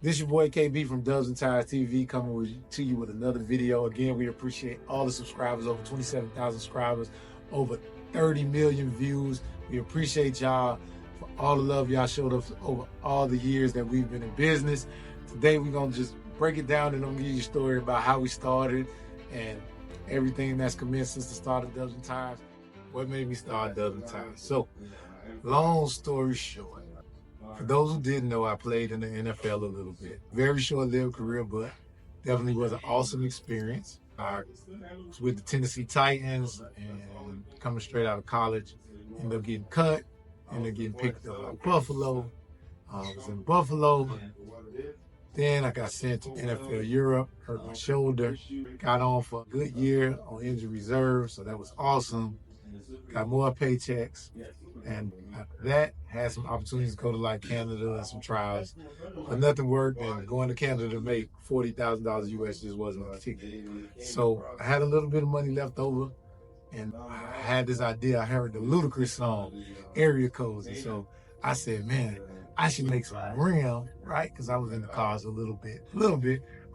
This your boy KB from Dubs and Tires TV coming to you with another video. Again, we appreciate all the subscribers, over 27,000 subscribers, over 30 million views. We appreciate y'all for all the love y'all showed us over all the years that we've been in business. Today we're gonna just break it down and I'm gonna give you a story about how we started and everything that's commenced since the start of Dubs and Tires. What made me start Dubs and Tires? So, long story short, for those who didn't know, I played in the NFL a little bit. Very short-lived career, but definitely was an awesome experience. I was with the Tennessee Titans and coming straight out of college, ended up getting cut, ended up getting picked up by Buffalo. I was in Buffalo. Then I got sent to NFL Europe, hurt my shoulder, got on for a good year on injury reserve, so that was awesome. Got more paychecks, and after that, had some opportunities to go to like Canada and some trials, but nothing worked, and going to Canada to make $40,000 US just wasn't a ticket. So I had a little bit of money left over, and I had this idea. I heard the Ludacris song, Area Codes, and so I said, man, I should make some rims, right? Because I was in the cars a little bit.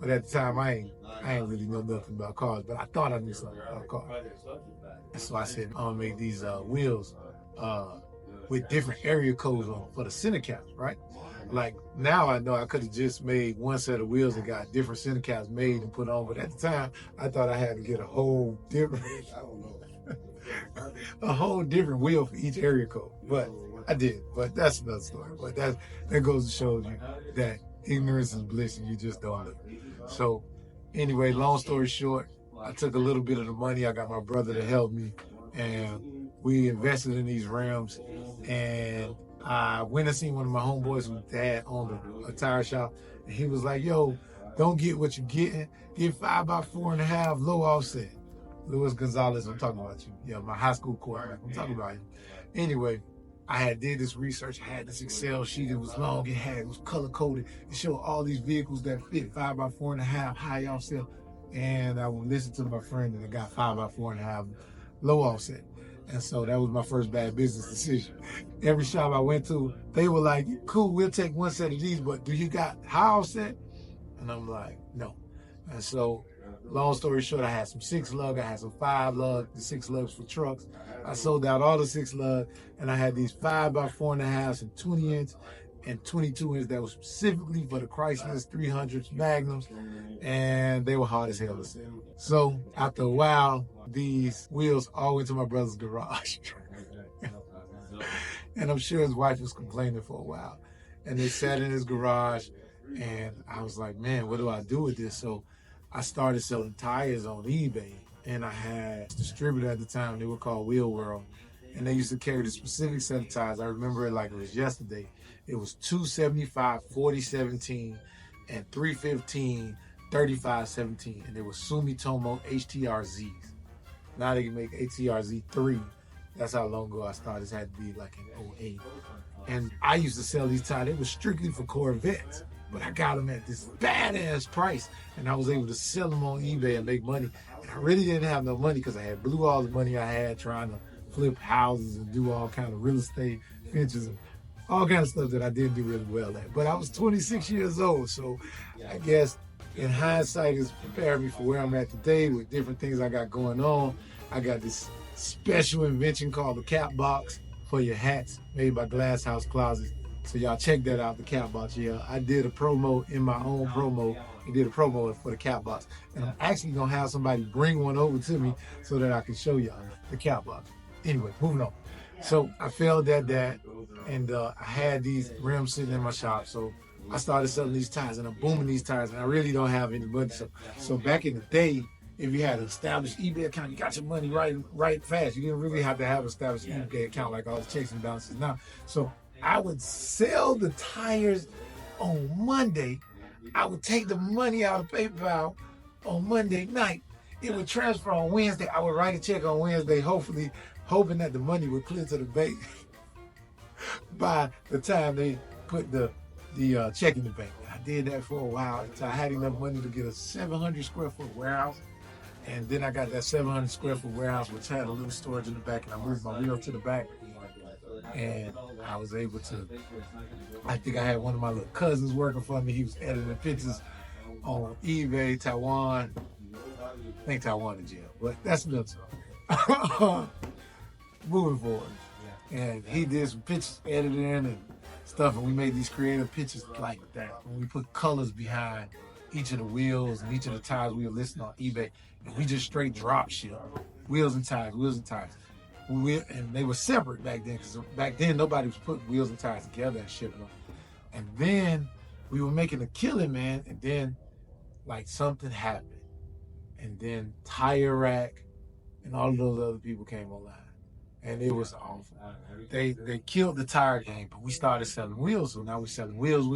But at the time, I ain't really know nothing about cars, but I thought I knew something about cars. And so I said, I'm gonna make these wheels with different area codes on for the center caps, right? Like now I know I could have just made one set of wheels and got different center caps made and put on, but at the time, I thought I had to get a whole different, a whole different wheel for each area code. But I did, but that's another story. But that goes to show you that ignorance is bliss and you just don't know. So anyway, long story short, I took a little bit of the money. I got my brother to help me, and we invested in these rims. And I went and seen one of my homeboys whose dad owned a tire shop, and he was like, yo, don't get what you're getting. Get 5x4.5 low offset. Luis Gonzalez, I'm talking about you. Yeah, my high school quarterback. I'm talking about him. Anyway, I did this research. I had this Excel sheet. It was long. It was color coded. It showed all these vehicles that fit 5x4.5 high offset. And I would listen to my friend and I got 5x4.5 low offset. And so that was my first bad business decision. Every shop I went to, they were like, cool, we'll take one set of these, but do you got high offset? And I'm like, no. And so, long story short, I had some 6-lug, I had some 5-lug, the 6 lugs for trucks. I sold out all the 6-lug, and I had these 5x4.5s and 20-inch and 22-inch that was specifically for the Chrysler 300s Magnums, and they were hard as hell to sell. So after a while, these wheels all went to my brother's garage. And I'm sure his wife was complaining for a while. And they sat in his garage, and I was like, man, what do I do with this? So I started selling tires on eBay, and I had a distributor at the time. They were called Wheel World, and they used to carry the specific set of tires. I remember it like it was yesterday. It was 275 4017 and 315 3517, and they were Sumitomo HTRZs. Now they can make HTRZ3. That's how long ago I started. This had to be like in 08. And I used to sell these tires. They were strictly for Corvettes, but I got them at this badass price, and I was able to sell them on eBay and make money. And I really didn't have no money because I had blew all the money I had trying to flip houses and do all kind of real estate ventures and all kind of stuff that I didn't do really well at. But I was 26 years old, so I guess in hindsight, it's prepared me for where I'm at today with different things I got going on. I got this special invention called the cap box for your hats, made by Glass House Closets. So y'all check that out, the cap box. Yeah, I did a promo in my own promo. I did a promo for the cap box. And I'm actually gonna have somebody bring one over to me so that I can show y'all the cap box. Anyway, moving on. So I failed at that, and I had these rims sitting in my shop. So I started selling these tires, and I'm booming these tires, and I really don't have any money. So back in the day, if you had an established eBay account, you got your money right fast. You didn't really have to have an established eBay account like all the checks and balances now. So I would sell the tires on Monday. I would take the money out of PayPal on Monday night. It would transfer on Wednesday. I would write a check on Wednesday, hopefully hoping that the money would clear to the bank by the time they put the check in the bank. I did that for a while until I had enough money to get a 700 square foot warehouse. And then I got that 700 square foot warehouse, which had a little storage in the back, and I moved my wheel to the back. And I was able to, I think I had one of my little cousins working for me. He was editing pictures on eBay, Taiwan. I think Taiwan in jail, but that's another story. Moving forward. And he did some pictures editing and stuff, and we made these creative pictures like that. When we put colors behind each of the wheels and each of the tires we were listing on eBay, and we just straight drop ship wheels and tires, wheels and tires. And they were separate back then, because back then nobody was putting wheels and tires together and shipping them. And then we were making a killing, man, and then like something happened. And then Tire Rack and all of those other people came online. And it was awful. They killed the tire game, but we started selling wheels. So now we're selling wheels.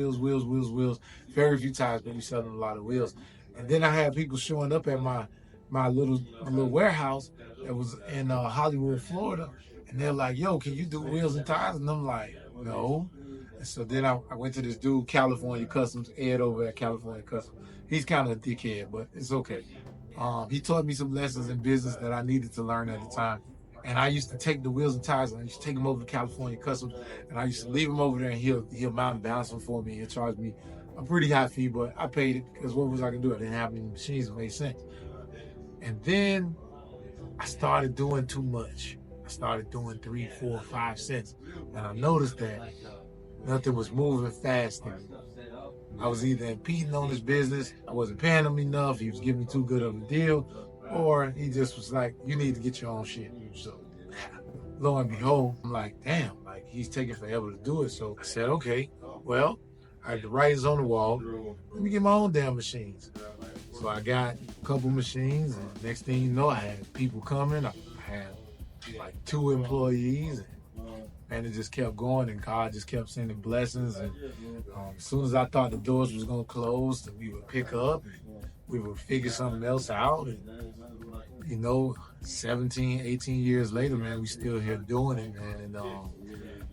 Very few tires, but we're selling a lot of wheels. And then I had people showing up at my little warehouse that was in Hollywood, Florida. And they're like, yo, can you do wheels and tires? And I'm like, no. And so then I went to this dude, California Customs, Ed over at California Customs. He's kind of a dickhead, but it's okay. He taught me some lessons in business that I needed to learn at the time. And I used to take the wheels and tires, and I used to take them over to California Customs, and I used to leave them over there, and he'll mount and balance them for me. He'll charge me a pretty high fee, but I paid it because what was I gonna do? I didn't have any machines that made sense. And then I started doing too much. I started doing 3, 4, 5 cents, and I noticed that nothing was moving fast anymore. I was either impeding on his business, I wasn't paying him enough, he was giving me too good of a deal, or he just was like, you need to get your own shit. So lo and behold, I'm like, damn, like he's taking forever to do it. So I said, okay, well, I had the writings on the wall. Let me get my own damn machines. So I got a couple machines, and next thing you know, I had people coming. I had like 2 employees, and it just kept going, and God just kept sending blessings. And as soon as I thought the doors was gonna close, we would pick up, and we would figure something else out. And, you know, 17, 18 years later, man, we still here doing it, man. And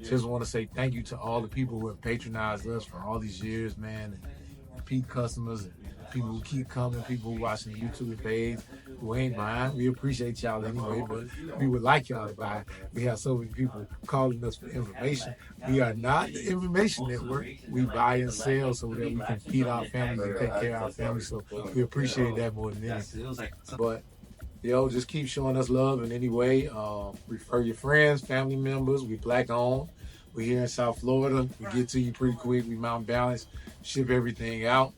just want to say thank you to all the people who have patronized us for all these years, man. And repeat customers, and people who keep coming, people who watching the YouTube page, who ain't buying. We appreciate y'all anyway, but we would like y'all to buy. We have so many people calling us for information. We are not the information network. We buy and sell so that we can feed our families and take care of our families. So we appreciate that more than anything. But yo, just keep showing us love in any way. Refer your friends, family members. We black owned. We're here in South Florida. We get to you pretty quick. We mount balance, ship everything out.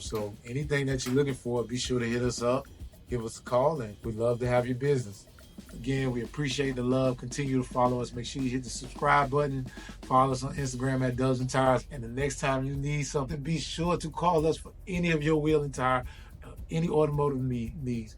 So anything that you're looking for, be sure to hit us up, give us a call, and we'd love to have your business. Again, we appreciate the love. Continue to follow us. Make sure you hit the subscribe button. Follow us on Instagram at DubsandTires. And the next time you need something, be sure to call us for any of your wheel and tire, any automotive needs.